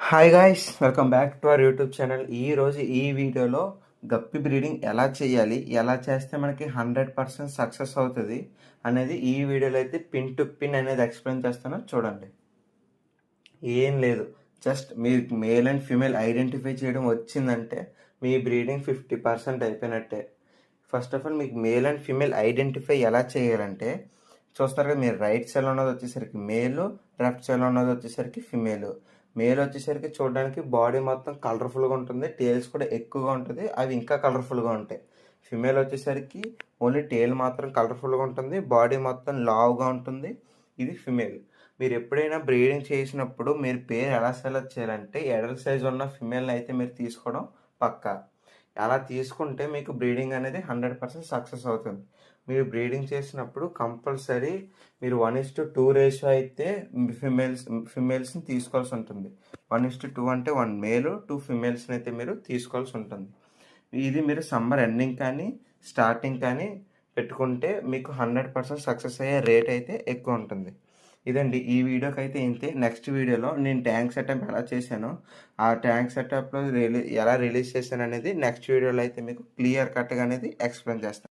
Hi guys, welcome back to our YouTube channel. ఈరోజు ఈ వీడియోలో గప్పి బ్రీడింగ్ ఎలా చేయాలి, ఎలా చేస్తే మనకి 100% సక్సెస్ అవుతుంది అనేది ఈ వీడియోలో అయితే పిన్ టు పిన్ అనేది ఎక్స్ప్లెయిన్ చేస్తాను. చూడండి. ఏం లేదు, జస్ట్ మీరు మేల్ అండ్ ఫీమేల్ ఐడెంటిఫై చేయడం వచ్చిందంటే మీ బ్రీడింగ్ 50% అయిపోయినట్టే. ఫస్ట్ ఆఫ్ ఆల్ మీకు మేల్ అండ్ ఫీమేల్ ఐడెంటిఫై ఎలా చేయాలంటే, చూస్తారు కదా, మీరు రైట్ సైడ్ ఉన్నది వచ్చేసరికి మేలు, లెఫ్ట్ సైడ్ ఉన్నది వచ్చేసరికి ఫిమేల్. మేల్ వచ్చేసరికి చూడడానికి బాడీ మొత్తం కలర్ఫుల్గా ఉంటుంది, టేల్స్ కూడా ఎక్కువగా ఉంటుంది, అవి ఇంకా కలర్ఫుల్గా ఉంటాయి. ఫిమేల్ వచ్చేసరికి ఓన్లీ టేల్ మాత్రం కలర్ఫుల్గా ఉంటుంది, బాడీ మొత్తం లావుగా ఉంటుంది. ఇది ఫిమేల్. మీరు ఎప్పుడైనా బ్రీడింగ్ చేసినప్పుడు మీరు పేరు ఎలా సెలెక్ట్ చేయాలంటే, ఎడల్ సైజ్ ఉన్న ఫిమేల్ని అయితే మీరు తీసుకోవడం పక్కా. అలా తీసుకుంటే మీకు బ్రీడింగ్ అనేది 100% సక్సెస్ అవుతుంది. మీరు బ్రీడింగ్ చేసినప్పుడు కంపల్సరీ మీరు 1:2 రేషియో అయితే ఫిమేల్స్ని తీసుకోవాల్సి ఉంటుంది. 1:2 అంటే 1 మేలు 2 ఫిమేల్స్ని అయితే మీరు తీసుకోవాల్సి ఉంటుంది. ఇది మీరు సమ్మర్ ఎండింగ్ కానీ స్టార్టింగ్ కానీ పెట్టుకుంటే మీకు 100% సక్సెస్ అయ్యే రేట్ అయితే ఎక్కువ ఉంటుంది. ఇదండి, ఈ వీడియోకి అయితే ఇంతే. నెక్స్ట్ వీడియోలో నేను ట్యాంక్ సెటప్ ఎలా చేశానో, ఆ ట్యాంక్ సెటప్లో ఎలా రిలీజ్ చేశాను అనేది నెక్స్ట్ వీడియోలో అయితే మీకు క్లియర్ కట్గా అనేది ఎక్స్ప్లెయిన్ చేస్తాను.